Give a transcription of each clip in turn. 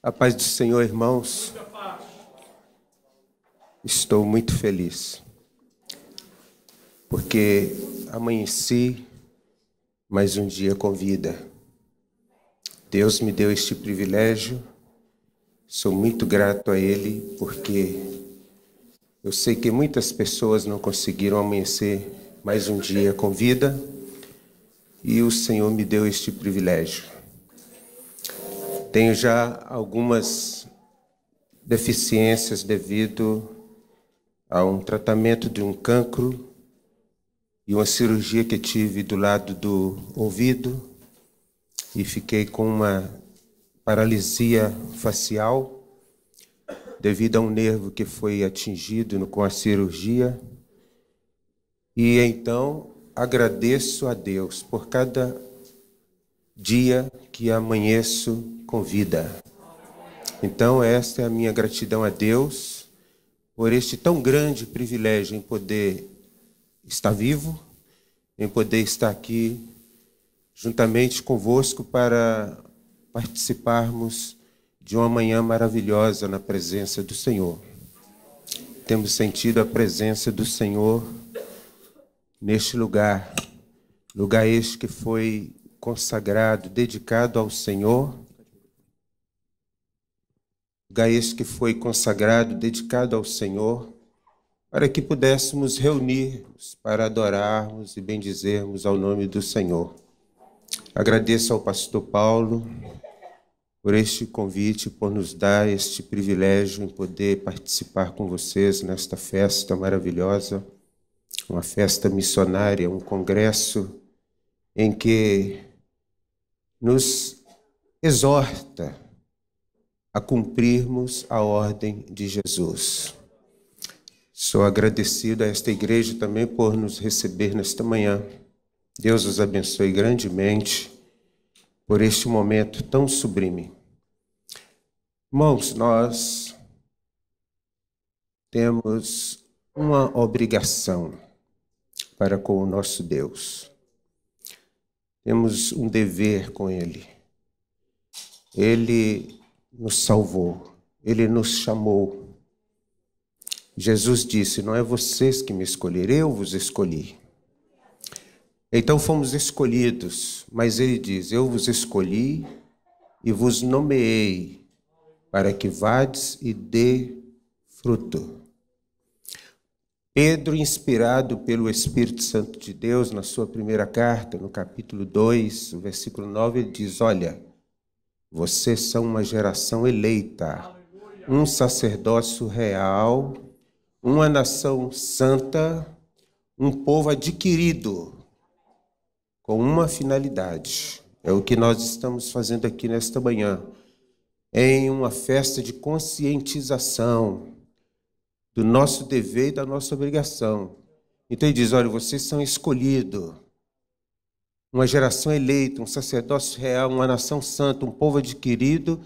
A paz do Senhor, irmãos. Estou muito feliz, porque amanheci mais um dia com vida. Deus me deu este privilégio, sou muito grato a Ele, porque eu sei que muitas pessoas não conseguiram amanhecer mais um dia com vida, e o Senhor me deu este privilégio. Tenho já algumas deficiências devido a um tratamento de um cancro e uma cirurgia que tive do lado do ouvido e fiquei com uma paralisia facial devido a um nervo que foi atingido com a cirurgia. E então agradeço a Deus por cada dia que amanheço com vida. Então esta é a minha gratidão a Deus por este tão grande privilégio em poder estar vivo, em poder estar aqui juntamente convosco para participarmos de uma manhã maravilhosa na presença do Senhor. Temos sentido a presença do Senhor neste lugar, lugar este que foi consagrado, dedicado ao Senhor, lugar este que foi consagrado, dedicado ao Senhor, para que pudéssemos reunir-nos para adorarmos e bendizermos ao nome do Senhor. Agradeço ao pastor Paulo por este convite, por nos dar este privilégio em poder participar com vocês nesta festa maravilhosa, uma festa missionária, um congresso em que nos exorta a cumprirmos a ordem de Jesus. Sou agradecido a esta igreja também por nos receber nesta manhã. Deus os abençoe grandemente por este momento tão sublime. Irmãos, nós temos uma obrigação para com o nosso Deus. Temos um dever com Ele. Ele nos salvou, Ele nos chamou. Jesus disse, não é vocês que me escolheram, eu vos escolhi. Então fomos escolhidos, mas Ele diz, eu vos escolhi e vos nomeei para que vades e dê fruto. Pedro, inspirado pelo Espírito Santo de Deus, na sua primeira carta, no capítulo 2, no versículo 9, ele diz, olha, vocês são uma geração eleita, um sacerdócio real, uma nação santa, um povo adquirido, com uma finalidade. É o que nós estamos fazendo aqui nesta manhã, em uma festa de conscientização do nosso dever e da nossa obrigação. Então ele diz, olha, vocês são escolhidos, uma geração eleita, um sacerdócio real, uma nação santa, um povo adquirido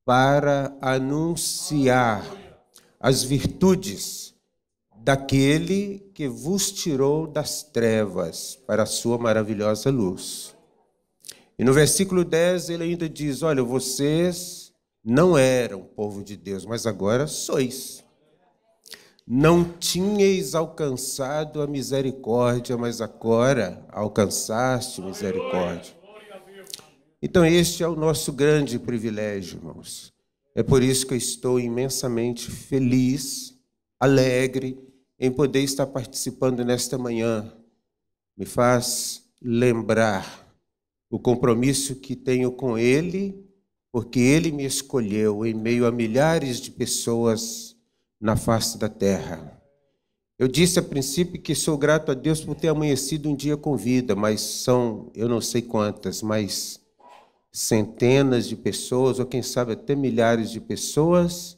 para anunciar as virtudes daquele que vos tirou das trevas para a sua maravilhosa luz. E no versículo 10 ele ainda diz, olha, vocês não eram povo de Deus, mas agora sois. Não tinhais alcançado a misericórdia, mas agora alcançaste misericórdia. Então este é o nosso grande privilégio, irmãos. É por isso que eu estou imensamente feliz, alegre, em poder estar participando nesta manhã. Me faz lembrar o compromisso que tenho com Ele, porque Ele me escolheu em meio a milhares de pessoas na face da terra. Eu disse a princípio que sou grato a Deus por ter amanhecido um dia com vida, mas são, eu não sei quantas, mas centenas de pessoas, ou quem sabe até milhares de pessoas,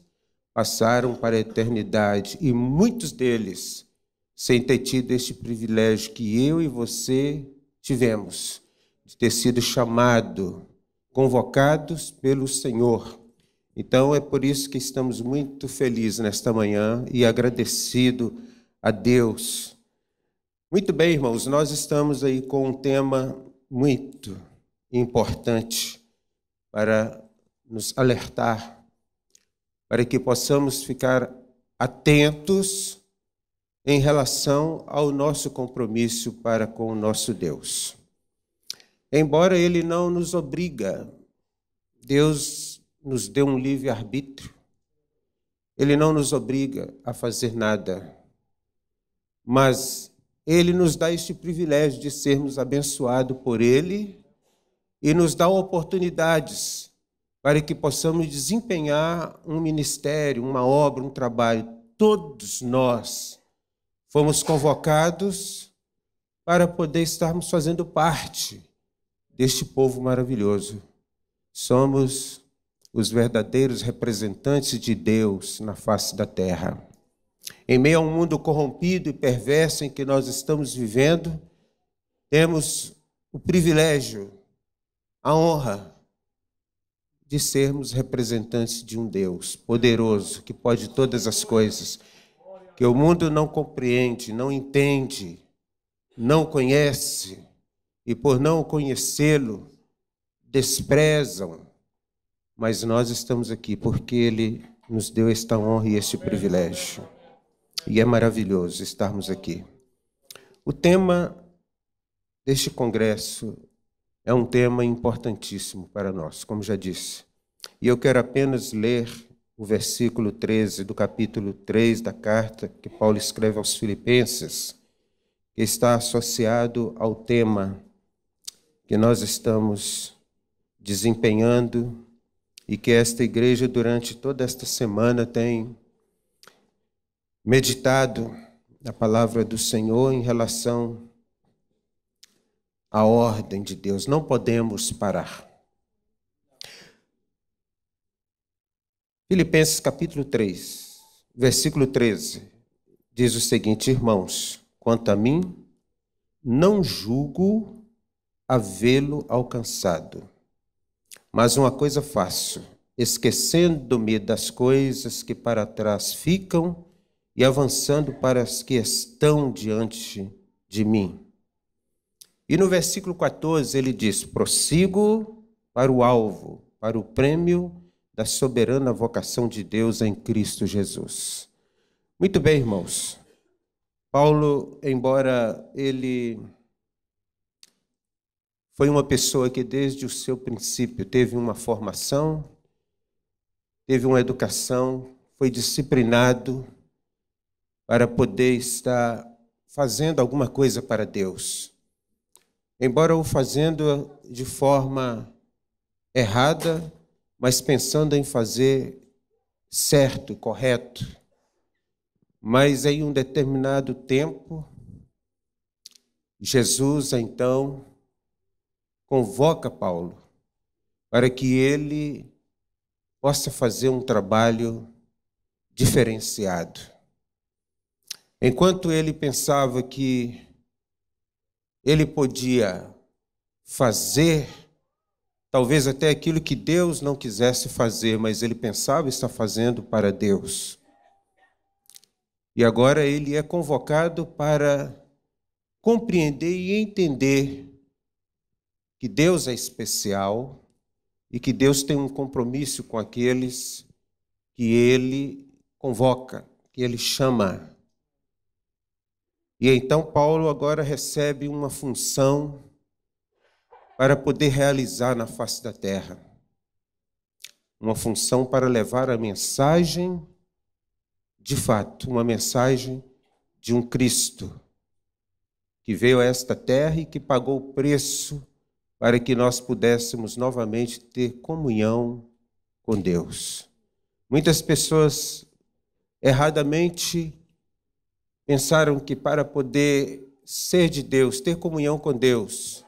passaram para a eternidade, e muitos deles sem ter tido este privilégio que eu e você tivemos, de ter sido chamados, convocados pelo Senhor. Então, é por isso que estamos muito felizes nesta manhã e agradecido a Deus. Muito bem, irmãos, nós estamos aí com um tema muito importante para nos alertar para que possamos ficar atentos em relação ao nosso compromisso para com o nosso Deus. Embora Ele não nos obriga, Deus nos deu um livre-arbítrio. Ele não nos obriga a fazer nada, mas Ele nos dá este privilégio de sermos abençoados por Ele e nos dá oportunidades para que possamos desempenhar um ministério, uma obra, um trabalho. Todos nós fomos convocados para poder estarmos fazendo parte deste povo maravilhoso. Somos os verdadeiros representantes de Deus na face da terra. Em meio a um mundo corrompido e perverso em que nós estamos vivendo, temos o privilégio, a honra de sermos representantes de um Deus poderoso, que pode todas as coisas, que o mundo não compreende, não entende, não conhece, e por não conhecê-lo, desprezam. Mas nós estamos aqui porque Ele nos deu esta honra e este privilégio. E é maravilhoso estarmos aqui. O tema deste congresso é um tema importantíssimo para nós, como já disse. E eu quero apenas ler o versículo 13 do capítulo 3 da carta que Paulo escreve aos Filipenses, que está associado ao tema que nós estamos desempenhando e que esta igreja, durante toda esta semana, tem meditado na palavra do Senhor em relação à ordem de Deus. Não podemos parar. Filipenses capítulo 3, versículo 13, diz o seguinte: irmãos, quanto a mim, não julgo havê-lo alcançado, mas uma coisa faço, esquecendo-me das coisas que para trás ficam e avançando para as que estão diante de mim. E no versículo 14 ele diz: prossigo para o alvo, para o prêmio da soberana vocação de Deus em Cristo Jesus. Muito bem, irmãos. Paulo, embora ele foi uma pessoa que desde o seu princípio teve uma formação, teve uma educação, foi disciplinado para poder estar fazendo alguma coisa para Deus. Embora o fazendo de forma errada, mas pensando em fazer certo, correto. Mas em um determinado tempo, Jesus, então, convoca Paulo para que ele possa fazer um trabalho diferenciado. Enquanto ele pensava que ele podia fazer talvez até aquilo que Deus não quisesse fazer, mas ele pensava estar fazendo para Deus. E agora ele é convocado para compreender e entender que Deus é especial e que Deus tem um compromisso com aqueles que ele convoca, que ele chama. E então Paulo agora recebe uma função para poder realizar na face da terra. Uma função para levar a mensagem, de fato, uma mensagem de um Cristo que veio a esta terra e que pagou o preço para que nós pudéssemos novamente ter comunhão com Deus. Muitas pessoas erradamente pensaram que para poder ser de Deus, ter comunhão com Deus,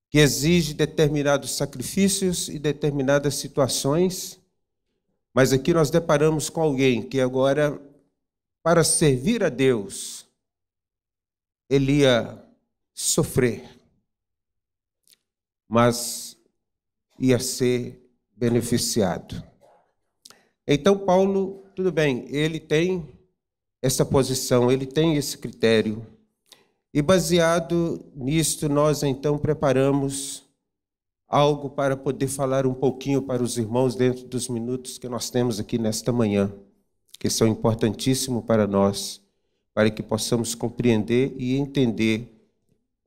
que exige determinados sacrifícios e determinadas situações, mas aqui nós deparamos com alguém que agora, para servir a Deus, ele ia sofrer, mas ia ser beneficiado. Então Paulo, tudo bem, ele tem essa posição, ele tem esse critério. E baseado nisto, nós então preparamos algo para poder falar um pouquinho para os irmãos dentro dos minutos que nós temos aqui nesta manhã, que são importantíssimos para nós, para que possamos compreender e entender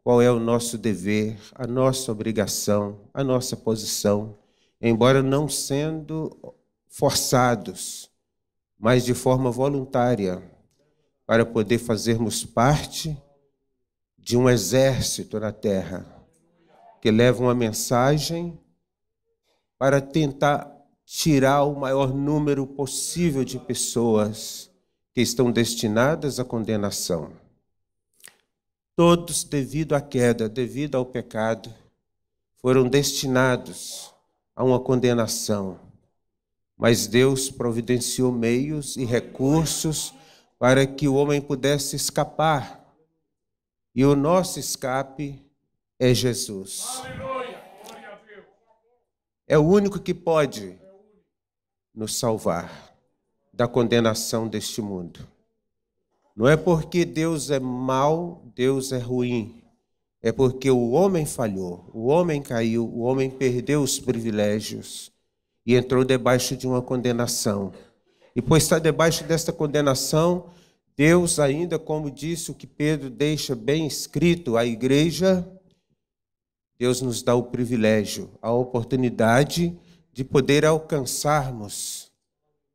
qual é o nosso dever, a nossa obrigação, a nossa posição, embora não sendo forçados, mas de forma voluntária, para poder fazermos parte de um exército na terra, que leva uma mensagem para tentar tirar o maior número possível de pessoas que estão destinadas à condenação. Todos, devido à queda, devido ao pecado, foram destinados a uma condenação. Mas Deus providenciou meios e recursos para que o homem pudesse escapar. E o nosso escape é Jesus. É o único que pode nos salvar da condenação deste mundo. Não é porque Deus é mau, Deus é ruim. É porque o homem falhou, o homem caiu, o homem perdeu os privilégios e entrou debaixo de uma condenação. E por estar debaixo desta condenação, Deus ainda, como disse o que Pedro deixa bem escrito à igreja, Deus nos dá o privilégio, a oportunidade de poder alcançarmos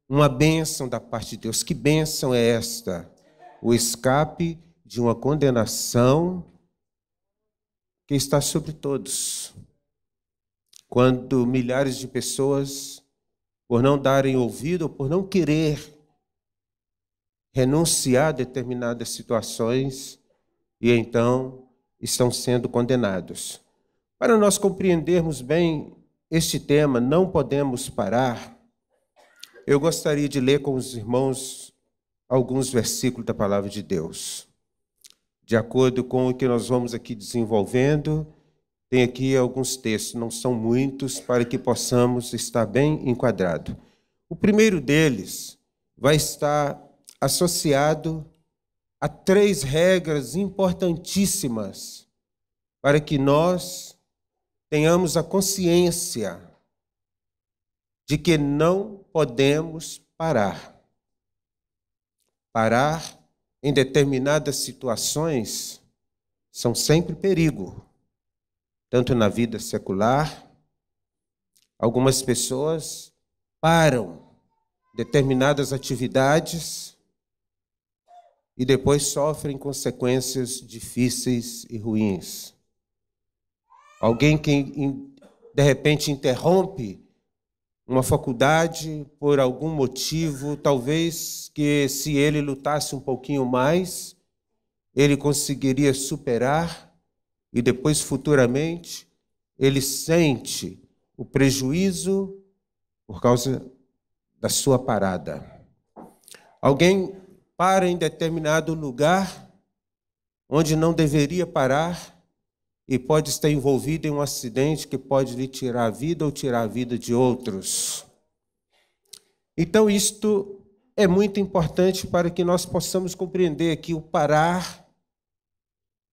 uma bênção da parte de Deus. Que bênção é esta? O escape de uma condenação que está sobre todos. Quando milhares de pessoas, por não darem ouvido, por não querer renunciar a determinadas situações, e então estão sendo condenados. Para nós compreendermos bem este tema, não podemos parar, eu gostaria de ler com os irmãos alguns versículos da palavra de Deus. De acordo com o que nós vamos aqui desenvolvendo, tem aqui alguns textos, não são muitos, para que possamos estar bem enquadrados. O primeiro deles vai estar associado a 3 regras importantíssimas para que nós tenhamos a consciência de que não podemos parar. Parar em determinadas situações são sempre perigo, tanto na vida secular. Algumas pessoas param determinadas atividades e depois sofrem consequências difíceis e ruins. Alguém que, de repente, interrompe uma faculdade por algum motivo, talvez que se ele lutasse um pouquinho mais, ele conseguiria superar e depois, futuramente, ele sente o prejuízo por causa da sua parada. Alguém para em determinado lugar onde não deveria parar e pode estar envolvido em um acidente que pode lhe tirar a vida ou tirar a vida de outros. Então, isto é muito importante para que nós possamos compreender que o parar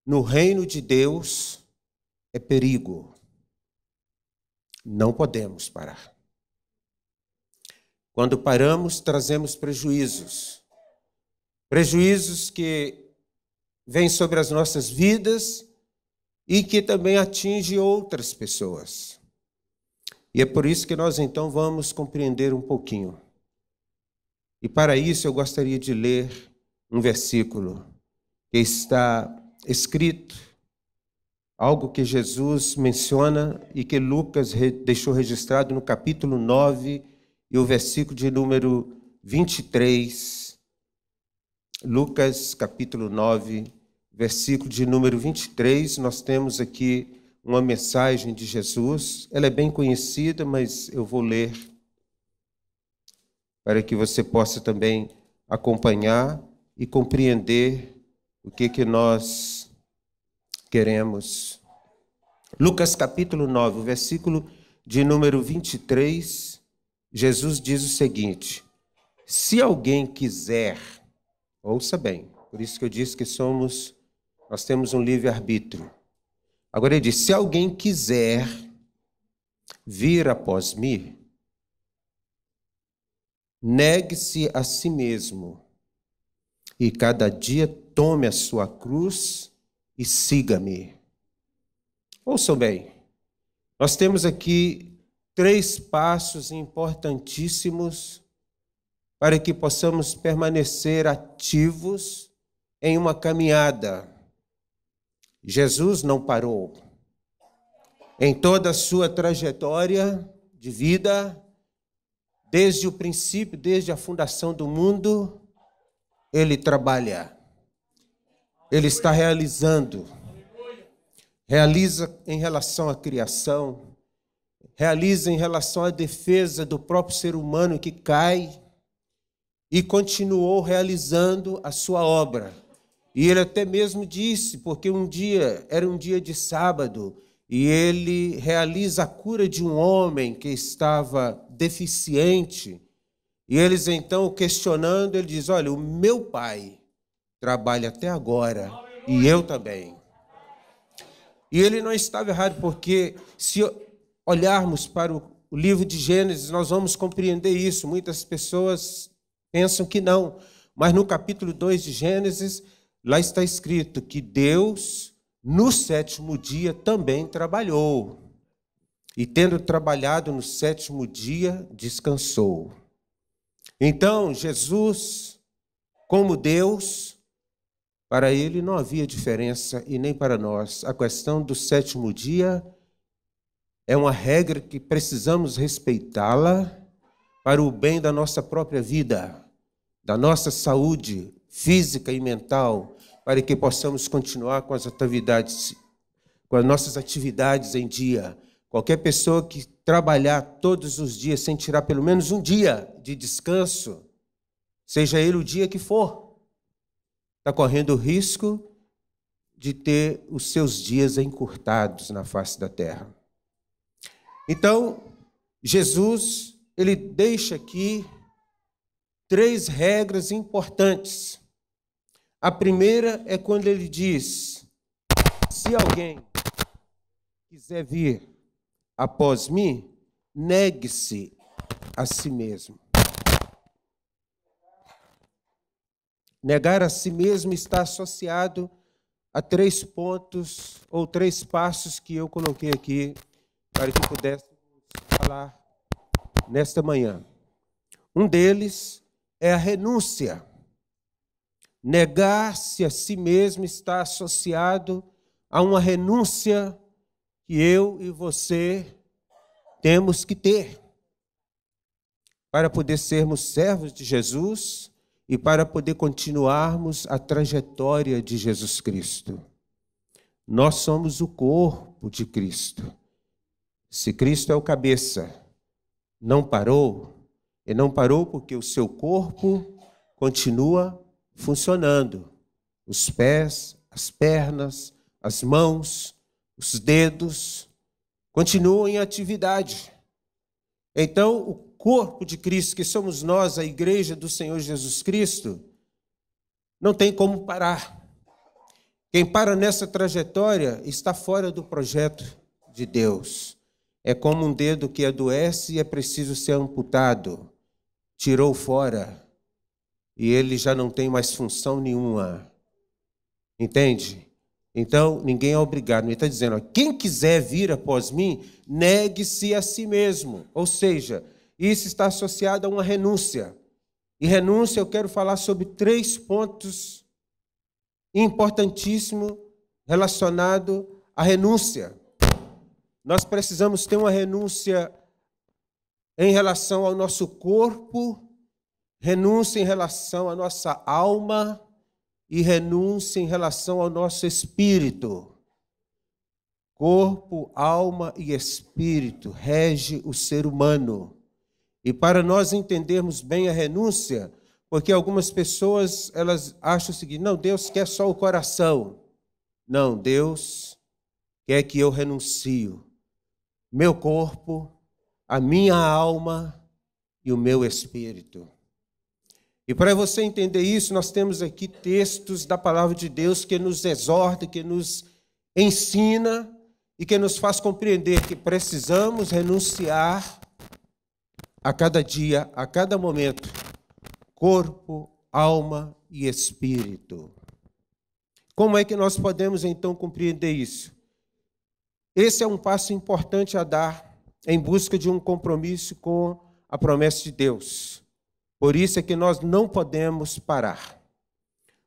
no reino de Deus é perigo. Não podemos parar. Quando paramos, trazemos prejuízos. Prejuízos que vêm sobre as nossas vidas e que também atinge outras pessoas. E é por isso que nós, então, vamos compreender um pouquinho. E para isso eu gostaria de ler um versículo que está escrito, algo que Jesus menciona e que Lucas deixou registrado no capítulo 9 e o versículo de número 23. Lucas, capítulo 9, versículo de número 23, nós temos aqui uma mensagem de Jesus. Ela é bem conhecida, mas eu vou ler para que você possa também acompanhar e compreender o que nós queremos. Lucas capítulo 9, versículo de número 23, Jesus diz o seguinte: se alguém quiser, ouça bem, por isso que eu disse que nós temos um livre-arbítrio. Agora ele diz, se alguém quiser vir após mim, negue-se a si mesmo e cada dia tome a sua cruz e siga-me. Ouçam bem, nós temos aqui 3 passos importantíssimos para que possamos permanecer ativos em uma caminhada. Jesus não parou. Em toda a sua trajetória de vida, desde o princípio, desde a fundação do mundo, ele trabalha. Ele está realizando. Realiza em relação à criação, realiza em relação à defesa do próprio ser humano que cai, e continuou realizando a sua obra. E ele até mesmo disse, porque era um dia de sábado, e ele realiza a cura de um homem que estava deficiente, e eles então questionando, ele diz, olha, o meu pai trabalha até agora, e eu também. E ele não estava errado, porque se olharmos para o livro de Gênesis, nós vamos compreender isso. Muitas pessoas pensam que não, mas no capítulo 2 de Gênesis, lá está escrito que Deus, no 7º dia, também trabalhou. E tendo trabalhado no 7º dia, descansou. Então, Jesus, como Deus, para ele não havia diferença e nem para nós. A questão do 7º dia é uma regra que precisamos respeitá-la para o bem da nossa própria vida, da nossa saúde física e mental, para que possamos continuar com as nossas atividades em dia. Qualquer pessoa que trabalhar todos os dias sem tirar pelo menos um dia de descanso, seja ele o dia que for, está correndo o risco de ter os seus dias encurtados na face da terra. Então, Jesus, ele deixa aqui 3 regras importantes. A primeira é quando ele diz, se alguém quiser vir após mim, negue-se a si mesmo. Negar a si mesmo está associado a 3 pontos ou 3 passos que eu coloquei aqui para que pudéssemos falar nesta manhã. Um deles é a renúncia. Negar-se a si mesmo está associado a uma renúncia que eu e você temos que ter para poder sermos servos de Jesus e para poder continuarmos a trajetória de Jesus Cristo. Nós somos o corpo de Cristo. Se Cristo é o cabeça, não parou, e não parou porque o seu corpo continua funcionando. Os pés, as pernas, as mãos, os dedos continuam em atividade. Então, o corpo de Cristo, que somos nós, a igreja do Senhor Jesus Cristo, não tem como parar. Quem para nessa trajetória está fora do projeto de Deus. É como um dedo que adoece e é preciso ser amputado. Tirou fora e ele já não tem mais função nenhuma. Entende? Então, ninguém é obrigado. Ele está dizendo, ó, quem quiser vir após mim, negue-se a si mesmo. Ou seja, isso está associado a uma renúncia. E renúncia, eu quero falar sobre 3 pontos importantíssimos relacionados à renúncia. Nós precisamos ter uma renúncia em relação ao nosso corpo, renúncia em relação à nossa alma e renúncia em relação ao nosso espírito. Corpo, alma e espírito rege o ser humano. E para nós entendermos bem a renúncia, porque algumas pessoas elas acham o seguinte, não, Deus quer só o coração. Não, Deus quer que eu renuncio meu corpo, a minha alma e o meu espírito. E para você entender isso, nós temos aqui textos da palavra de Deus que nos exorta, que nos ensina e que nos faz compreender que precisamos renunciar a cada dia, a cada momento, corpo, alma e espírito. Como é que nós podemos, então, compreender isso? Esse é um passo importante a dar em busca de um compromisso com a promessa de Deus. Por isso é que nós não podemos parar.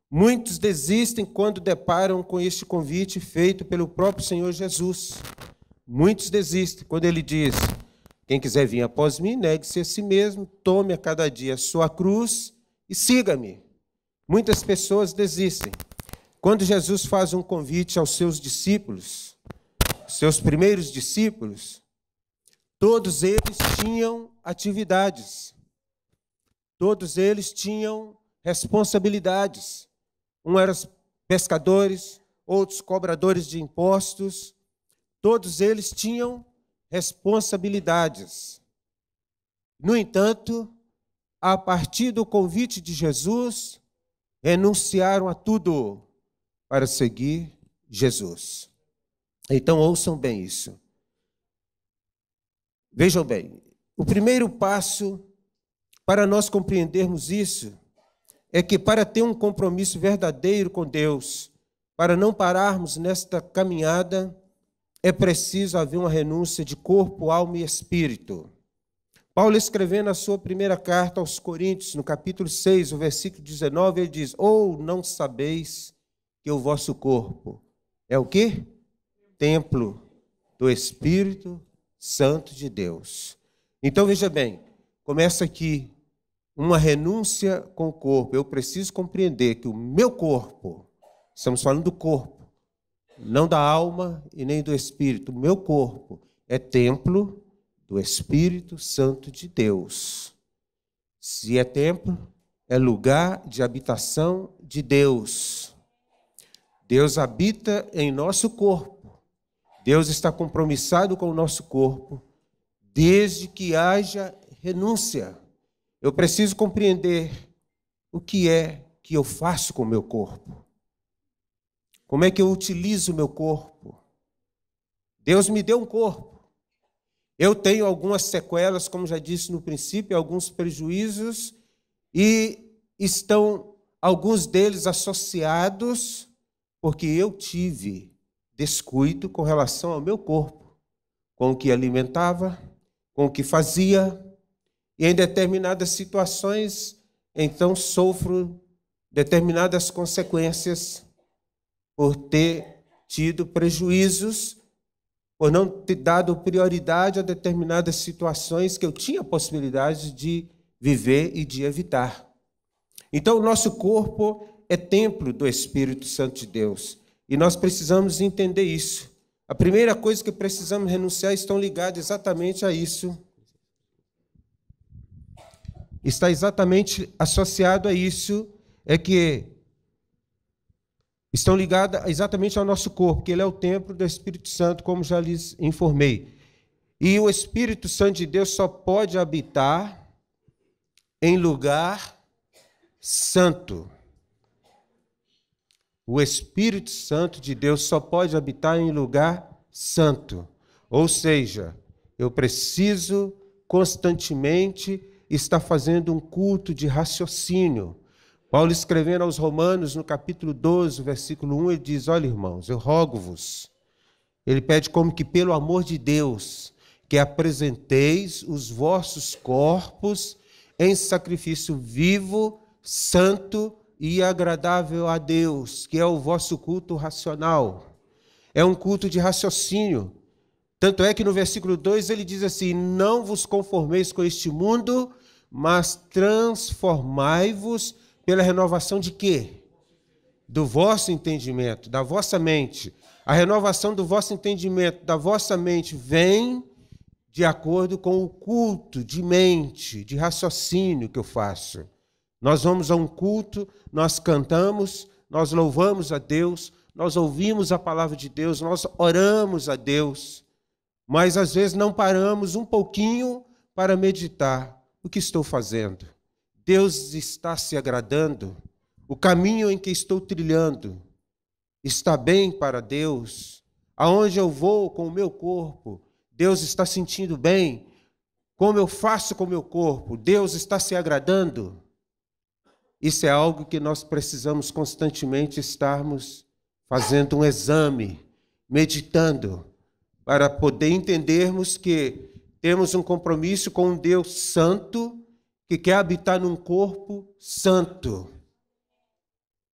Muitos desistem quando deparam com este convite feito pelo próprio Senhor Jesus. Muitos desistem quando ele diz: quem quiser vir após mim, negue-se a si mesmo, tome a cada dia a sua cruz e siga-me. Muitas pessoas desistem. Quando Jesus faz um convite aos seus discípulos, seus primeiros discípulos, todos eles tinham atividades, todos eles tinham responsabilidades. Uns eram pescadores, outros cobradores de impostos, todos eles tinham responsabilidades. No entanto, a partir do convite de Jesus, renunciaram a tudo para seguir Jesus. Então, ouçam bem isso. Vejam bem, o primeiro passo para nós compreendermos isso é que para ter um compromisso verdadeiro com Deus, para não pararmos nesta caminhada, é preciso haver uma renúncia de corpo, alma e espírito. Paulo, escrevendo a sua primeira carta aos Coríntios, no capítulo 6, o versículo 19, ele diz: ou não sabeis que o vosso corpo é o quê? Templo do Espírito Santo de Deus. Então, veja bem, começa aqui uma renúncia com o corpo. Eu preciso compreender que o meu corpo, estamos falando do corpo, não da alma e nem do espírito, o meu corpo é templo do Espírito Santo de Deus. Se é templo, é lugar de habitação de Deus. Deus habita em nosso corpo. Deus está compromissado com o nosso corpo, desde que haja renúncia. Eu preciso compreender o que é que eu faço com o meu corpo. Como é que eu utilizo o meu corpo? Deus me deu um corpo. Eu tenho algumas sequelas, como já disse no princípio, alguns prejuízos, e estão alguns deles associados porque eu tive descuido com relação ao meu corpo, com o que alimentava, com o que fazia, e em determinadas situações, então sofro determinadas consequências por ter tido prejuízos, por não ter dado prioridade a determinadas situações que eu tinha possibilidade de viver e de evitar. Então, o nosso corpo é templo do Espírito Santo de Deus. E nós precisamos entender isso. A primeira coisa que precisamos renunciar estão ligadas exatamente a isso. Está exatamente associado a isso, é que estão ligadas exatamente ao nosso corpo, que ele é o templo do Espírito Santo, como já lhes informei. E o Espírito Santo de Deus só pode habitar em lugar santo. O Espírito Santo de Deus só pode habitar em lugar santo. Ou seja, eu preciso constantemente estar fazendo um culto de raciocínio. Paulo, escrevendo aos Romanos, no capítulo 12, versículo 1, ele diz: olha, irmãos, eu rogo-vos. Ele pede como que, pelo amor de Deus, que apresenteis os vossos corpos em sacrifício vivo, santo e agradável a Deus, que é o vosso culto racional. É um culto de raciocínio. Tanto é que no versículo 2 ele diz assim: não vos conformeis com este mundo, mas transformai-vos pela renovação de quê? Do vosso entendimento, da vossa mente. A renovação do vosso entendimento, da vossa mente, vem de acordo com o culto de mente, de raciocínio que eu faço. Nós vamos a um culto, nós cantamos, nós louvamos a Deus, nós ouvimos a palavra de Deus, nós oramos a Deus, mas às vezes não paramos um pouquinho para meditar o que estou fazendo. Deus está se agradando? O caminho em que estou trilhando está bem para Deus? Aonde eu vou com o meu corpo, Deus está sentindo bem. Como eu faço com o meu corpo, Deus está se agradando. Isso é algo que nós precisamos constantemente estarmos fazendo um exame, meditando, para poder entendermos que temos um compromisso com um Deus santo, que quer habitar num corpo santo.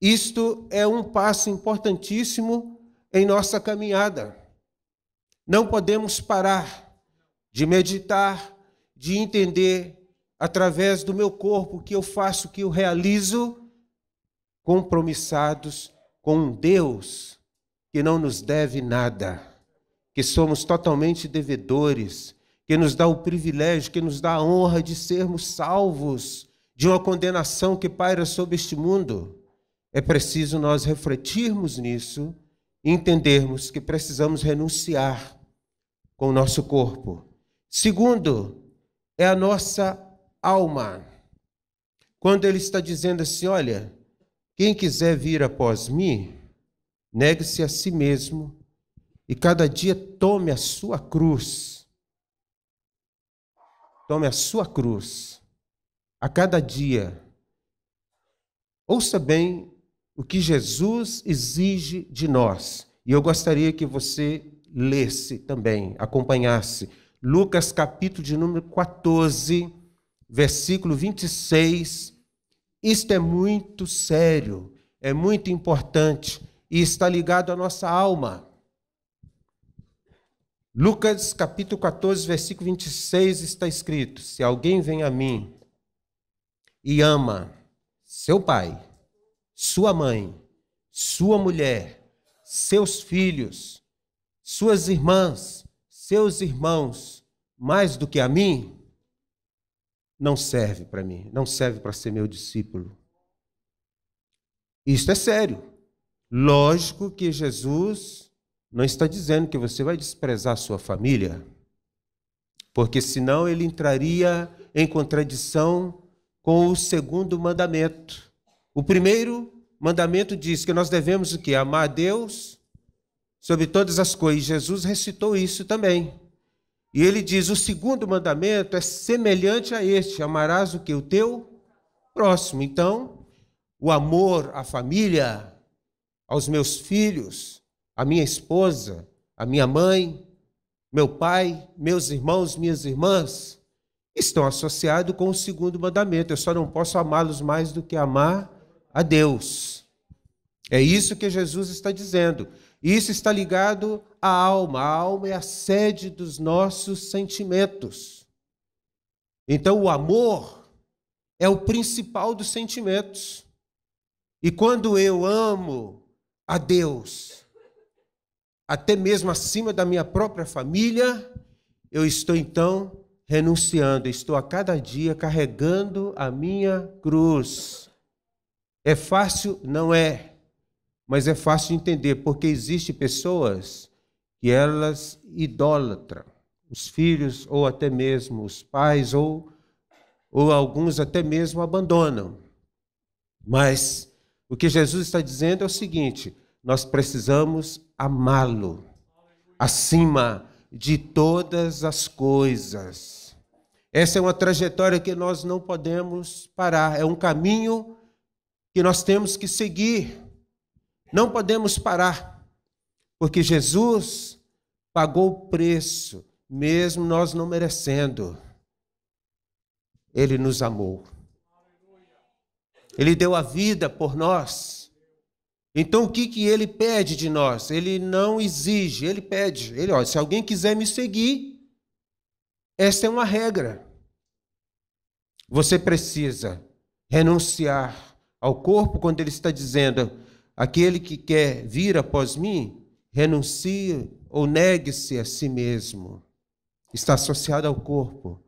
Isto é um passo importantíssimo em nossa caminhada. Não podemos parar de meditar, de entender, através do meu corpo, o que eu faço, o que eu realizo, compromissados com um Deus que não nos deve nada, que somos totalmente devedores, que nos dá o privilégio, que nos dá a honra de sermos salvos de uma condenação que paira sobre este mundo. É preciso nós refletirmos nisso e entendermos que precisamos renunciar com o nosso corpo. Segundo, é a nossa alma. Quando ele está dizendo assim, olha, quem quiser vir após mim, negue-se a si mesmo e cada dia tome a sua cruz. Tome a sua cruz. A cada dia. Ouça bem o que Jesus exige de nós. E eu gostaria que você lesse também, acompanhasse. Lucas capítulo de número 14, versículo 26. Isto é muito sério, é muito importante e está ligado à nossa alma. Lucas capítulo 14, versículo 26 está escrito: se alguém vem a mim e ama seu pai, sua mãe, sua mulher, seus filhos, suas irmãs, seus irmãos, mais do que a mim, não serve para mim, não serve para ser meu discípulo. Isto é sério. Lógico que Jesus não está dizendo que você vai desprezar a sua família, porque senão ele entraria em contradição com o segundo mandamento. O primeiro mandamento diz que nós devemos o quê? Amar a Deus sobre todas as coisas. Jesus recitou isso também. E ele diz, o segundo mandamento é semelhante a este, amarás o quê? O teu próximo. Então, o amor à família, aos meus filhos, à minha esposa, à minha mãe, meu pai, meus irmãos, minhas irmãs, estão associados com o segundo mandamento. Eu só não posso amá-los mais do que amar a Deus. É isso que Jesus está dizendo. Isso está ligado à alma. A alma é a sede dos nossos sentimentos. Então, o amor é o principal dos sentimentos. E quando eu amo a Deus, até mesmo acima da minha própria família, eu estou então renunciando, estou a cada dia carregando a minha cruz. É fácil? Não é. Mas é fácil de entender, porque existem pessoas que elas idolatram os filhos, ou até mesmo os pais, ou alguns até mesmo abandonam. Mas o que Jesus está dizendo é o seguinte, nós precisamos amá-lo acima de todas as coisas. Essa é uma trajetória que nós não podemos parar, é um caminho que nós temos que seguir. Não podemos parar, porque Jesus pagou o preço, mesmo nós não merecendo. Ele nos amou. Ele deu a vida por nós. Então, o que ele pede de nós? Ele não exige, ele pede. Ele, olha, se alguém quiser me seguir, essa é uma regra. Você precisa renunciar ao corpo quando ele está dizendo, aquele que quer vir após mim, renuncie ou negue-se a si mesmo. Está associado ao corpo.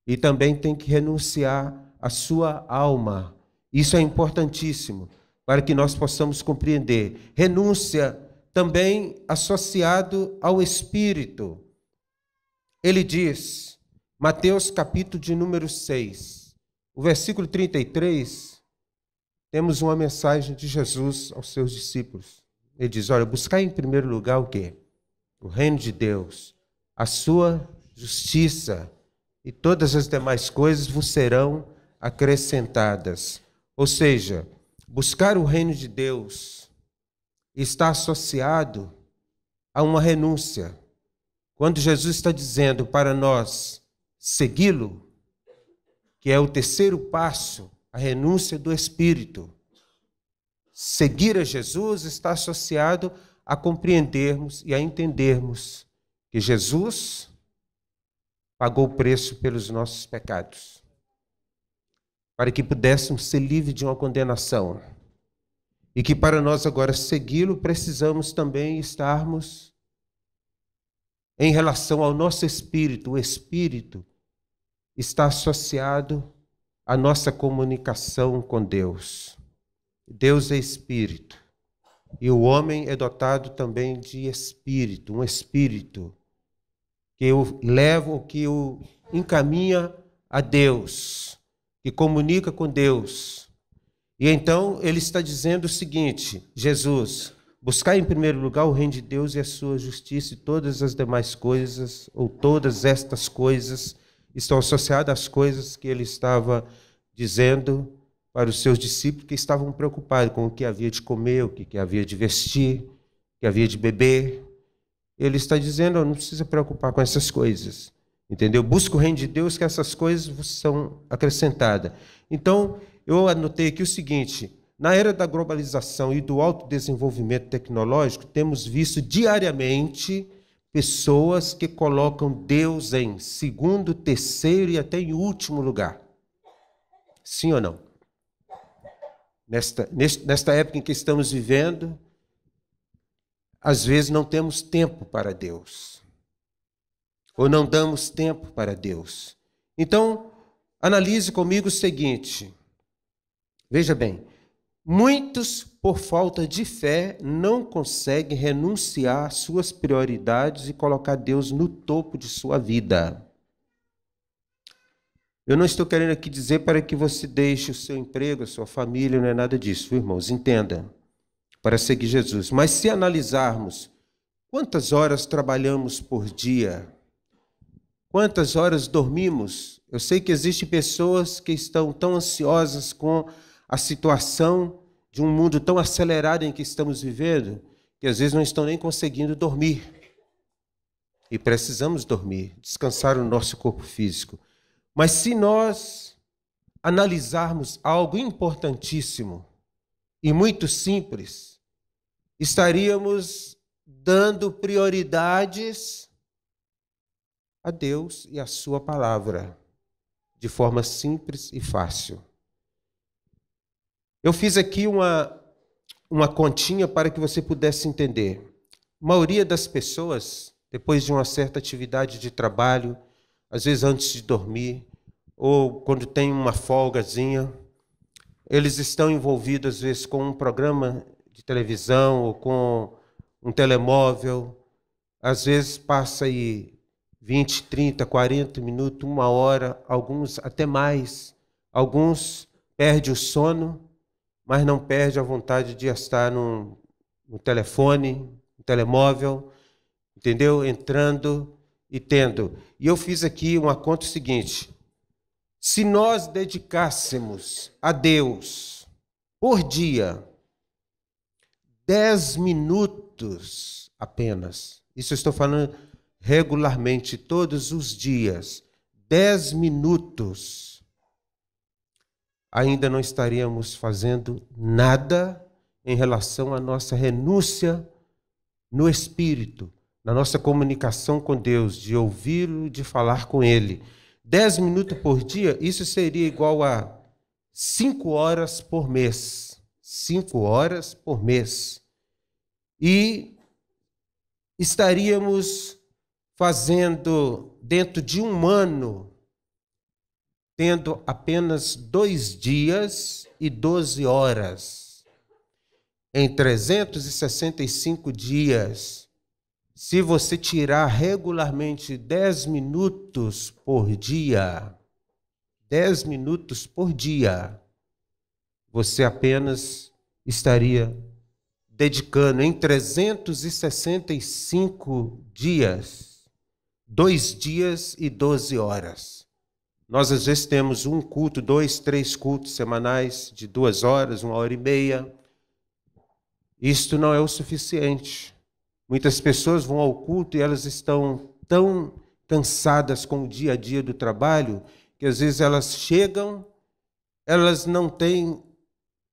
E também tem que renunciar à sua alma. Isso é importantíssimo para que nós possamos compreender. Renúncia também associado ao espírito. Ele diz, Mateus capítulo de número 6, o versículo 33, temos uma mensagem de Jesus aos seus discípulos. Ele diz, olha, buscar em primeiro lugar o quê? o reino de Deus, a sua justiça e todas as demais coisas vos serão acrescentadas. Ou seja, buscar o reino de Deus está associado a uma renúncia. Quando Jesus está dizendo para nós segui-lo, que é o terceiro passo, a renúncia do Espírito. Seguir a Jesus está associado a compreendermos e a entendermos que Jesus pagou o preço pelos nossos pecados, para que pudéssemos ser livres de uma condenação. E que para nós agora segui-lo, precisamos também estarmos em relação ao nosso espírito. O espírito está associado à nossa comunicação com Deus. Deus é espírito. E o homem é dotado também de espírito, um espírito que o leva, que o encaminha a Deus, que comunica com Deus. E então ele está dizendo o seguinte: Jesus, buscar em primeiro lugar o reino de Deus e a sua justiça, e todas as demais coisas, ou todas estas coisas, estão associadas às coisas que ele estava dizendo para os seus discípulos, que estavam preocupados com o que havia de comer, o que havia de vestir, o que havia de beber. Ele está dizendo: não precisa preocupar com essas coisas, entendeu? Busca o reino de Deus, que essas coisas vos são acrescentadas. Então, eu anotei aqui o seguinte: na era da globalização e do alto desenvolvimento tecnológico, temos visto diariamente pessoas que colocam Deus em segundo, terceiro e até em último lugar. Sim ou não? Nesta época em que estamos vivendo, às vezes não temos tempo para Deus, ou não damos tempo para Deus. Então, analise comigo o seguinte, veja bem, muitos, por falta de fé, não conseguem renunciar às suas prioridades e colocar Deus no topo de sua vida. Eu não estou querendo aqui dizer para que você deixe o seu emprego, a sua família, não é nada disso, irmãos, entenda, para seguir Jesus. Mas se analisarmos quantas horas trabalhamos por dia, quantas horas dormimos, eu sei que existem pessoas que estão tão ansiosas com a situação de um mundo tão acelerado em que estamos vivendo, que às vezes não estão nem conseguindo dormir. E precisamos dormir, descansar o nosso corpo físico. Mas se nós analisarmos algo importantíssimo e muito simples, estaríamos dando prioridades a Deus e a sua palavra, de forma simples e fácil. Eu fiz aqui uma continha para que você pudesse entender. A maioria das pessoas, depois de uma certa atividade de trabalho, às vezes antes de dormir, ou quando tem uma folgazinha, eles estão envolvidos, às vezes, com um programa de televisão ou com um telemóvel. Às vezes passa aí 20, 30, 40 minutos, 1 hora, alguns até mais. Alguns perdem o sono, mas não perdem a vontade de estar no telefone, no telemóvel, entendeu? Entrando e tendo. E eu fiz aqui uma conta seguinte: se nós dedicássemos a Deus por dia 10 minutos apenas, isso eu estou falando regularmente, todos os dias, 10 minutos, ainda não estaríamos fazendo nada em relação à nossa renúncia no Espírito, na nossa comunicação com Deus, de ouvi-lo e de falar com Ele. 10 minutos por dia, isso seria igual a 5 horas por mês. 5 horas por mês. E estaríamos fazendo, dentro de um ano, tendo apenas 2 dias e 12 horas. Em 365 dias, se você tirar regularmente 10 minutos por dia, 10 minutos por dia, você apenas estaria dedicando em 365 dias, 2 dias e 12 horas. Nós, às vezes, temos um culto, 2, 3 cultos semanais de 2 horas, 1h30. Isto não é o suficiente. Muitas pessoas vão ao culto e elas estão tão cansadas com o dia a dia do trabalho que, às vezes, elas chegam, elas não têm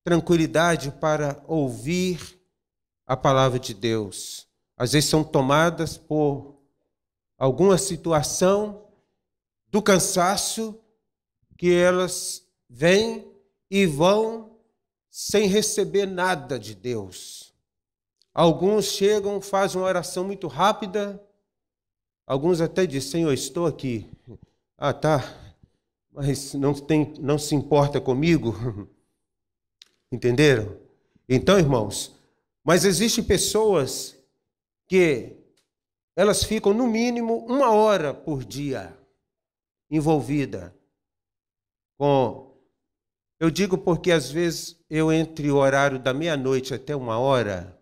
tranquilidade para ouvir a palavra de Deus. Às vezes são tomadas por alguma situação do cansaço que elas vêm e vão sem receber nada de Deus. Alguns chegam, fazem uma oração muito rápida, alguns até dizem: Senhor, estou aqui. Ah, tá, mas não se importa comigo. Entenderam? Então, irmãos, mas existem pessoas que elas ficam no mínimo 1 hora por dia envolvida com... Eu digo porque às vezes entre o horário da meia-noite até 1 hora,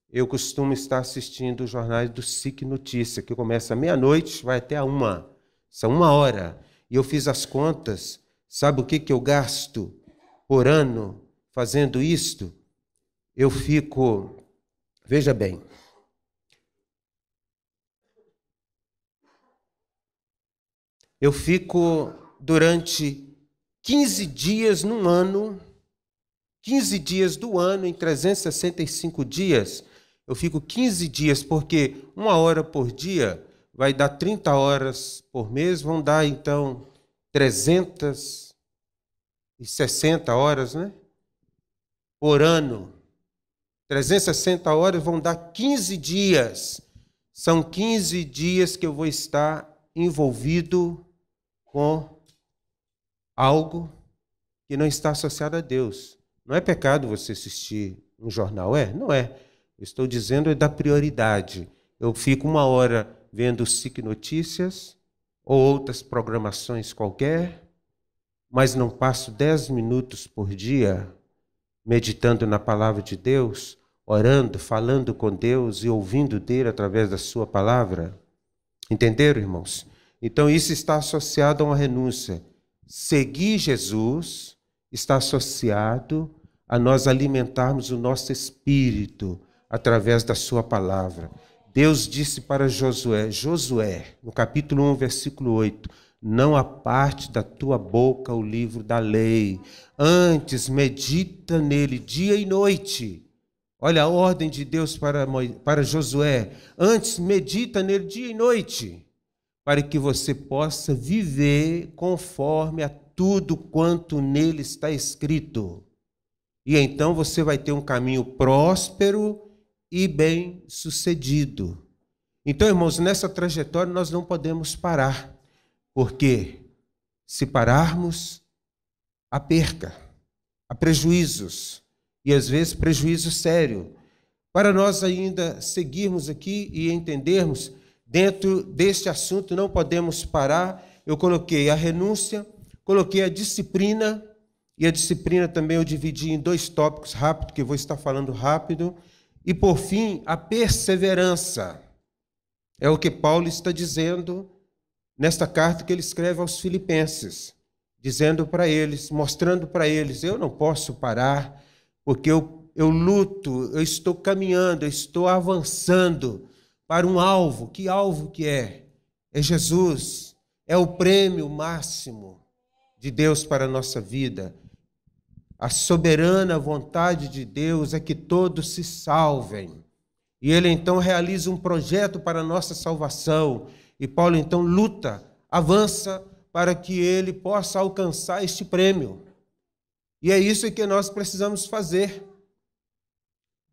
eu costumo estar assistindo os jornais do SIC Notícia, que começa à meia-noite, vai até a 1. São 1 hora. E eu fiz as contas. Sabe o que eu gasto por ano fazendo isto? Eu fico, veja bem, eu fico durante 15 dias num ano, 15 dias do ano, em 365 dias, eu fico 15 dias, porque 1 hora por dia vai dar 30 horas por mês, vão dar, então, 360 horas, né? Por ano. 360 horas vão dar 15 dias. São 15 dias que eu vou estar envolvido com algo que não está associado a Deus. Não é pecado você assistir um jornal, é? Não é. Eu estou dizendo é da prioridade. Eu fico 1 hora vendo o SIC Notícias ou outras programações qualquer, mas não passo 10 minutos por dia meditando na palavra de Deus, orando, falando com Deus e ouvindo dele através da sua palavra. Entenderam, irmãos? Então, isso está associado a uma renúncia. Seguir Jesus está associado a nós alimentarmos o nosso espírito através da sua palavra. Deus disse para Josué, no capítulo 1, versículo 8, não aparte da tua boca o livro da lei, antes medita nele dia e noite. Olha a ordem de Deus para Josué, antes medita nele dia e noite, para que você possa viver conforme a tudo quanto nele está escrito. E então você vai ter um caminho próspero e bem-sucedido. Então, irmãos, nessa trajetória nós não podemos parar, porque se pararmos, há perca, há prejuízos, e às vezes prejuízo sério. Para nós ainda seguirmos aqui e entendermos, dentro deste assunto não podemos parar. Eu coloquei a renúncia, coloquei a disciplina, e a disciplina também eu dividi em 2 tópicos rápidos, que eu vou estar falando rápido, e por fim, a perseverança. É o que Paulo está dizendo nesta carta que ele escreve aos Filipenses, dizendo para eles, mostrando para eles, eu não posso parar, porque eu luto, eu estou caminhando, eu estou avançando para um alvo. Que alvo que é? É Jesus, é o prêmio máximo de Deus para a nossa vida. A soberana vontade de Deus é que todos se salvem. E ele então realiza um projeto para a nossa salvação. E Paulo então luta, avança para que ele possa alcançar este prêmio. E é isso que nós precisamos fazer.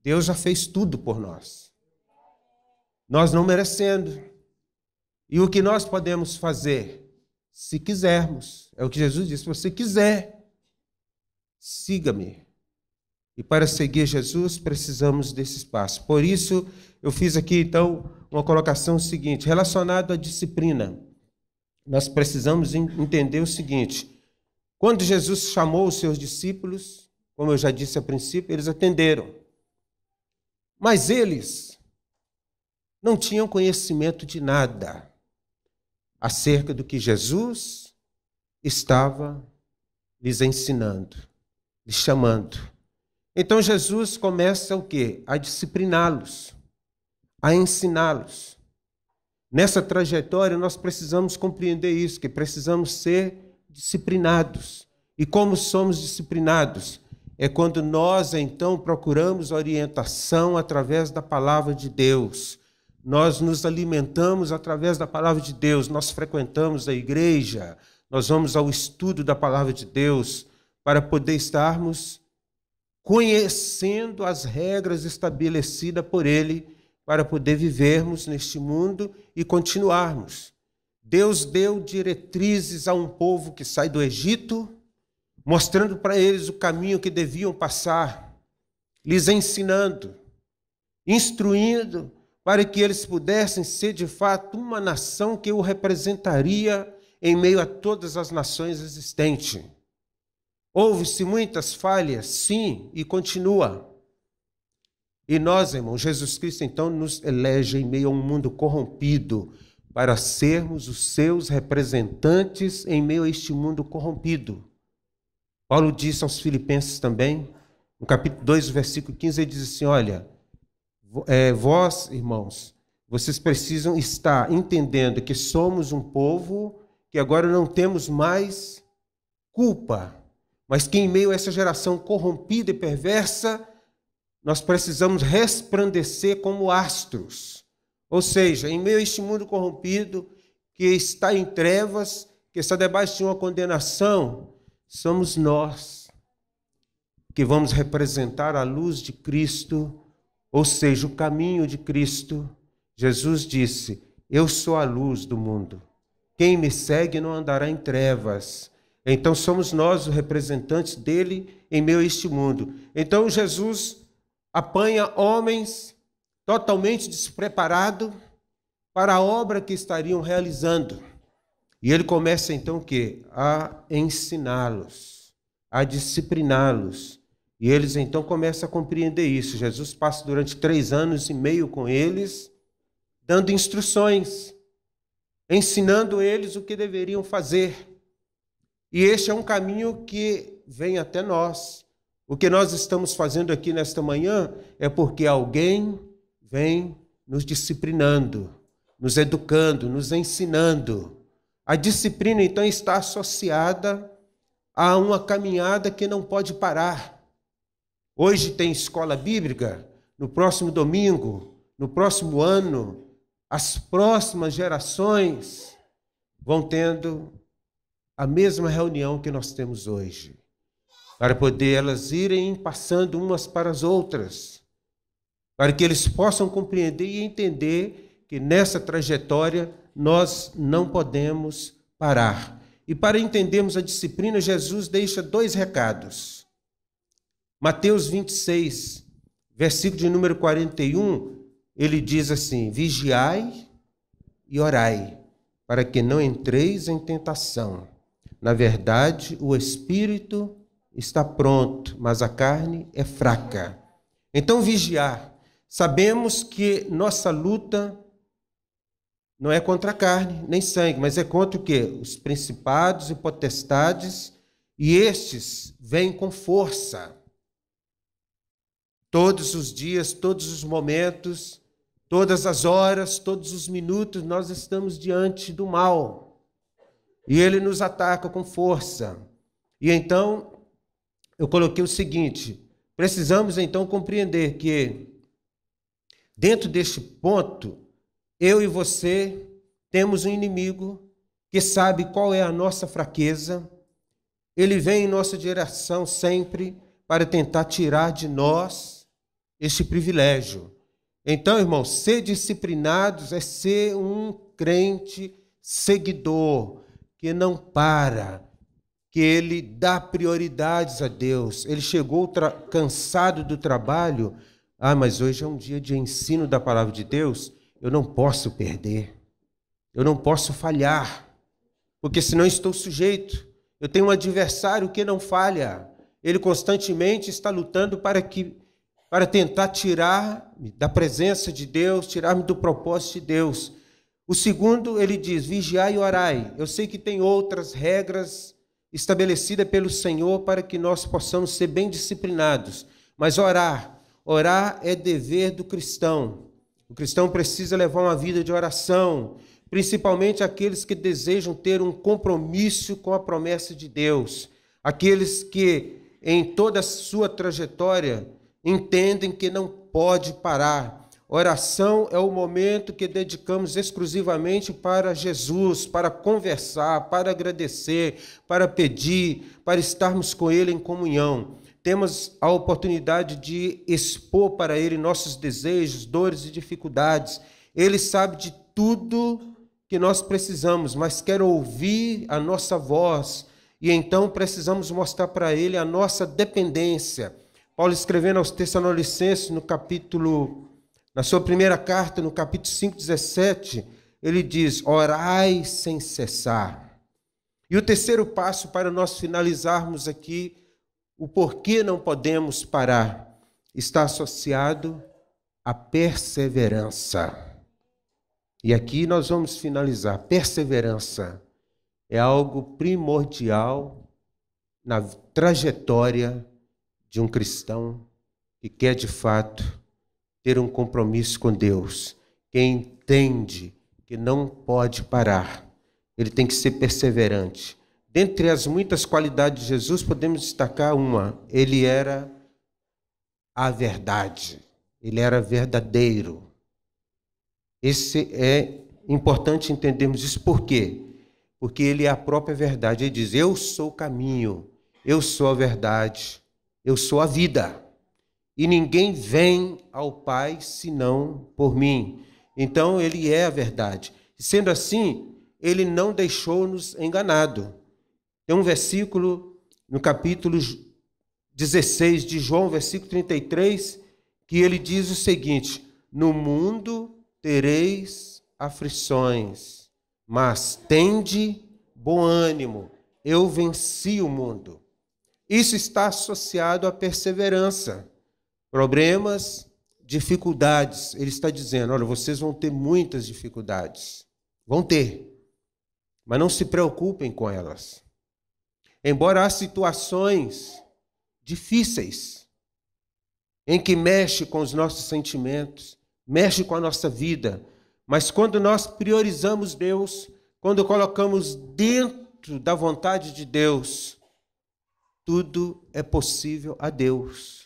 Deus já fez tudo por nós. Nós não merecendo. E o que nós podemos fazer? Se quisermos. É o que Jesus disse, se você quiser, siga-me. E para seguir Jesus, precisamos desse espaço. Por isso, eu fiz aqui, então, uma colocação seguinte, relacionado à disciplina. Nós precisamos entender o seguinte, quando Jesus chamou os seus discípulos, como eu já disse a princípio, eles atenderam. Mas eles não tinham conhecimento de nada acerca do que Jesus estava lhes ensinando, lhes chamando. Então Jesus começa o quê? A discipliná-los, a ensiná-los. Nessa trajetória nós precisamos compreender isso, que precisamos ser disciplinados. E como somos disciplinados? É quando nós, então, procuramos orientação através da palavra de Deus. Nós nos alimentamos através da palavra de Deus, nós frequentamos a igreja, nós vamos ao estudo da palavra de Deus para poder estarmos conhecendo as regras estabelecidas por Ele, para poder vivermos neste mundo e continuarmos. Deus deu diretrizes a um povo que sai do Egito, mostrando para eles o caminho que deviam passar, lhes ensinando, instruindo, para que eles pudessem ser, de fato, uma nação que o representaria em meio a todas as nações existentes. Houve-se muitas falhas, sim, e continua. E nós, irmãos, Jesus Cristo, então, nos elege em meio a um mundo corrompido para sermos os seus representantes em meio a este mundo corrompido. Paulo disse aos Filipenses também, no capítulo 2, versículo 15, ele diz assim, olha, vós, irmãos, vocês precisam estar entendendo que somos um povo que agora não temos mais culpa, mas que em meio a essa geração corrompida e perversa, nós precisamos resplandecer como astros. Ou seja, em meio a este mundo corrompido, que está em trevas, que está debaixo de uma condenação, somos nós que vamos representar a luz de Cristo, ou seja, o caminho de Cristo. Jesus disse, eu sou a luz do mundo. Quem me segue não andará em trevas. Então somos nós os representantes dele em meio a este mundo. Então Jesus apanha homens totalmente despreparados para a obra que estariam realizando. E ele começa então o quê? A ensiná-los, a discipliná-los. E eles então começam a compreender isso. Jesus passa durante 3 anos e meio com eles, dando instruções, ensinando eles o que deveriam fazer. E este é um caminho que vem até nós. O que nós estamos fazendo aqui nesta manhã é porque alguém vem nos disciplinando, nos educando, nos ensinando. A disciplina, então, está associada a uma caminhada que não pode parar. Hoje tem escola bíblica, no próximo domingo, no próximo ano, as próximas gerações vão tendo a mesma reunião que nós temos hoje, para poder elas irem passando umas para as outras, para que eles possam compreender e entender que nessa trajetória nós não podemos parar. E para entendermos a disciplina, Jesus deixa 2 recados. Mateus 26, versículo de número 41, ele diz assim, vigiai e orai, para que não entreis em tentação. Na verdade, o espírito está pronto, mas a carne é fraca. Então, vigiar. Sabemos que nossa luta não é contra a carne, nem sangue, mas é contra o quê? Os principados e potestades, e estes vêm com força. Todos os dias, todos os momentos, todas as horas, todos os minutos, nós estamos diante do mal. E ele nos ataca com força. E então, eu coloquei o seguinte, precisamos então compreender que, dentro deste ponto, eu e você temos um inimigo que sabe qual é a nossa fraqueza. Ele vem em nossa direção sempre para tentar tirar de nós este privilégio. Então, irmãos, ser disciplinados é ser um crente seguidor, que não para, que ele dá prioridades a Deus. Ele chegou cansado do trabalho, mas hoje é um dia de ensino da palavra de Deus, eu não posso perder, eu não posso falhar, porque senão estou sujeito. Eu tenho um adversário que não falha, ele constantemente está lutando para que para tentar tirar-me da presença de Deus, tirar-me do propósito de Deus. O segundo, ele diz, vigiai e orai. Eu sei que tem outras regras estabelecidas pelo Senhor para que nós possamos ser bem disciplinados, mas orar é dever do cristão. O cristão precisa levar uma vida de oração, principalmente aqueles que desejam ter um compromisso com a promessa de Deus, aqueles que em toda a sua trajetória entendem que não pode parar. Oração é o momento que dedicamos exclusivamente para Jesus, para conversar, para agradecer, para pedir, para estarmos com Ele em comunhão. Temos a oportunidade de expor para Ele nossos desejos, dores e dificuldades. Ele sabe de tudo que nós precisamos, mas quer ouvir a nossa voz, e então precisamos mostrar para Ele a nossa dependência. Paulo, escrevendo aos Tessalonicenses, na sua primeira carta, no capítulo 5:17, ele diz, orai sem cessar. E o terceiro passo para nós finalizarmos aqui, o porquê não podemos parar, está associado à perseverança. E aqui nós vamos finalizar. Perseverança é algo primordial na trajetória de um cristão que quer, de fato, ter um compromisso com Deus, que entende que não pode parar. Ele tem que ser perseverante. Dentre as muitas qualidades de Jesus, podemos destacar uma. Ele era a verdade. Ele era verdadeiro. Esse é importante entendermos isso. Por quê? Porque ele é a própria verdade. Ele diz, eu sou o caminho, eu sou a verdade, eu sou a vida. E ninguém vem ao Pai senão por mim. Então, ele é a verdade. Sendo assim, ele não deixou-nos enganado. Tem um versículo no capítulo 16 de João, versículo 33, que ele diz o seguinte, no mundo tereis aflições, mas tende bom ânimo, eu venci o mundo. Isso está associado à perseverança. Problemas, dificuldades. Ele está dizendo, olha, vocês vão ter muitas dificuldades. Vão ter. Mas não se preocupem com elas. Embora há situações difíceis, em que mexe com os nossos sentimentos, mexe com a nossa vida, mas quando nós priorizamos Deus, quando colocamos dentro da vontade de Deus, tudo é possível a Deus.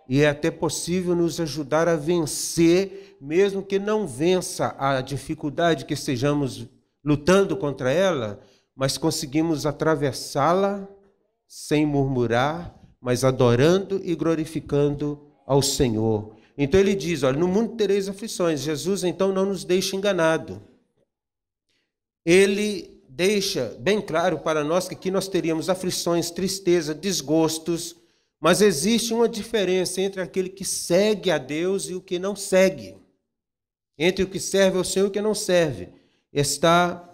E é até possível nos ajudar a vencer, mesmo que não vença a dificuldade que estejamos lutando contra ela, mas conseguimos atravessá-la sem murmurar, mas adorando e glorificando ao Senhor. Então ele diz, olha, no mundo tereis aflições. Jesus então não nos deixa enganado. Ele deixa bem claro para nós que aqui nós teríamos aflições, tristeza, desgostos, mas existe uma diferença entre aquele que segue a Deus e o que não segue. Entre o que serve ao Senhor e o que não serve. Está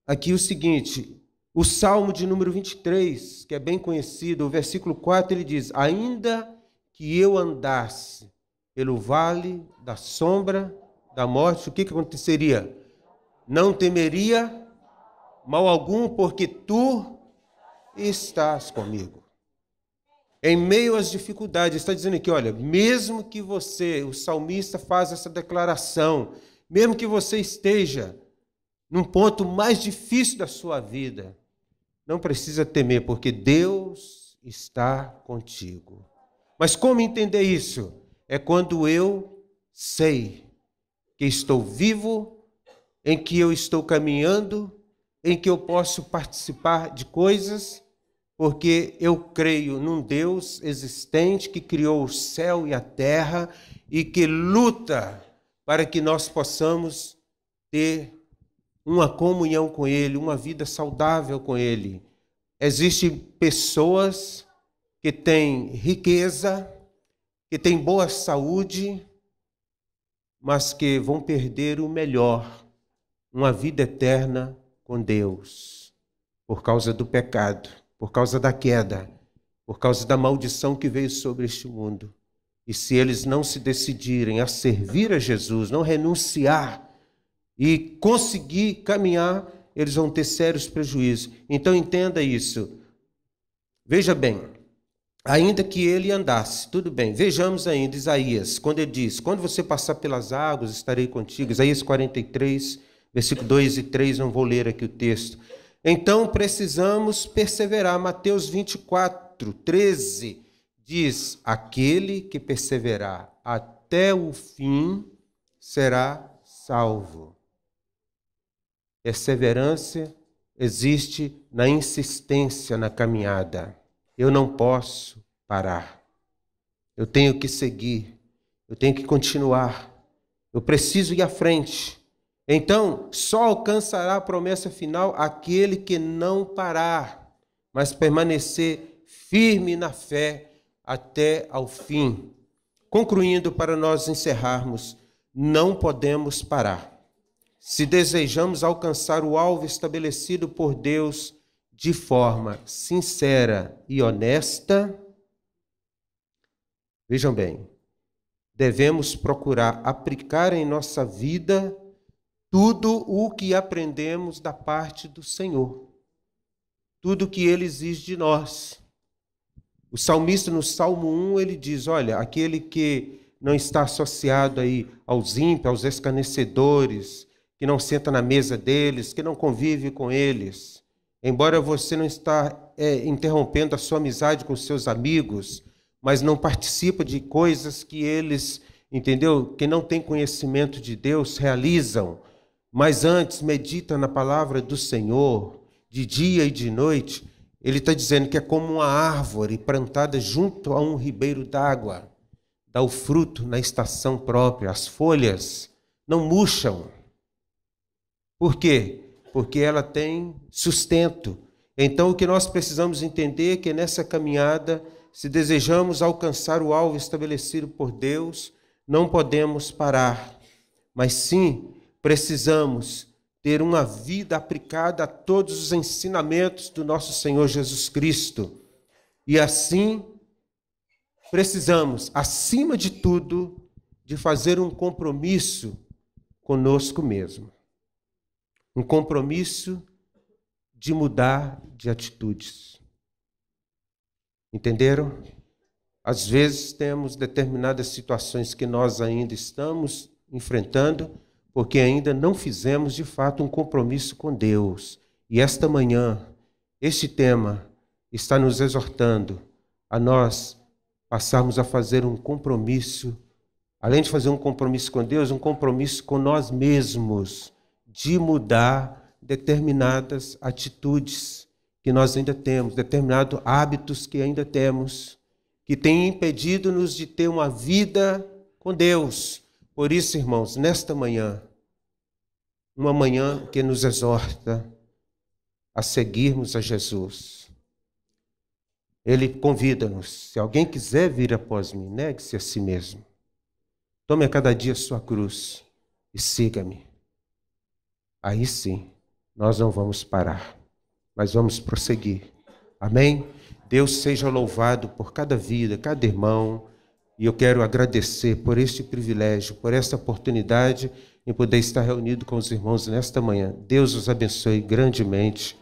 aqui o seguinte, o Salmo de número 23, que é bem conhecido, o versículo 4, ele diz, ainda que eu andasse pelo vale da sombra da morte, o que aconteceria? Não temeria mal algum, porque tu estás comigo. Em meio às dificuldades, está dizendo aqui, olha, mesmo que você, o salmista faz essa declaração, mesmo que você esteja num ponto mais difícil da sua vida, não precisa temer, porque Deus está contigo. Mas como entender isso? É quando eu sei que estou vivo, em que eu estou caminhando, em que eu posso participar de coisas, porque eu creio num Deus existente que criou o céu e a terra e que luta para que nós possamos ter uma comunhão com Ele, uma vida saudável com Ele. Existem pessoas que têm riqueza, que têm boa saúde, mas que vão perder o melhor, uma vida eterna com Deus, por causa do pecado, por causa da queda, por causa da maldição que veio sobre este mundo. E se eles não se decidirem a servir a Jesus, não renunciar e conseguir caminhar, eles vão ter sérios prejuízos. Então entenda isso. Veja bem, ainda que ele andasse, tudo bem. Vejamos ainda Isaías, quando ele diz, quando você passar pelas águas, estarei contigo. Isaías 43, versículo 2 e 3, não vou ler aqui o texto. Então precisamos perseverar. Mateus 24, 13, diz, aquele que perseverar até o fim será salvo. Perseverança existe na insistência na caminhada. Eu não posso parar. Eu tenho que seguir. Eu tenho que continuar. Eu preciso ir à frente. Então, só alcançará a promessa final aquele que não parar, mas permanecer firme na fé até ao fim. Concluindo, para nós encerrarmos, não podemos parar. Se desejamos alcançar o alvo estabelecido por Deus de forma sincera e honesta, vejam bem, devemos procurar aplicar em nossa vida tudo o que aprendemos da parte do Senhor, tudo o que Ele exige de nós. O salmista, no Salmo 1, ele diz, olha, aquele que não está associado aí aos ímpios, aos escarnecedores, que não senta na mesa deles, que não convive com eles, embora você não está interrompendo a sua amizade com seus amigos, mas não participa de coisas que eles, entendeu, que não têm conhecimento de Deus, realizam, mas antes medita na palavra do Senhor, de dia e de noite. Ele está dizendo que é como uma árvore plantada junto a um ribeiro d'água, dá o fruto na estação própria, as folhas não murcham. Por quê? Porque ela tem sustento. Então, o que nós precisamos entender é que nessa caminhada, se desejamos alcançar o alvo estabelecido por Deus, não podemos parar, mas sim precisamos ter uma vida aplicada a todos os ensinamentos do nosso Senhor Jesus Cristo. E assim, precisamos, acima de tudo, de fazer um compromisso conosco mesmo. Um compromisso de mudar de atitudes. Entenderam? Às vezes temos determinadas situações que nós ainda estamos enfrentando, porque ainda não fizemos de fato um compromisso com Deus. E esta manhã, este tema está nos exortando a nós passarmos a fazer um compromisso, além de fazer um compromisso com Deus, um compromisso com nós mesmos, de mudar determinadas atitudes que nós ainda temos, determinados hábitos que ainda temos, que têm impedido-nos de ter uma vida com Deus. Por isso, irmãos, nesta manhã, uma manhã que nos exorta a seguirmos a Jesus. Ele convida-nos, se alguém quiser vir após mim, negue-se a si mesmo. Tome a cada dia a sua cruz e siga-me. Aí sim, nós não vamos parar, mas vamos prosseguir. Amém? Deus seja louvado por cada vida, cada irmão. E eu quero agradecer por este privilégio, por esta oportunidade em poder estar reunido com os irmãos nesta manhã. Deus os abençoe grandemente.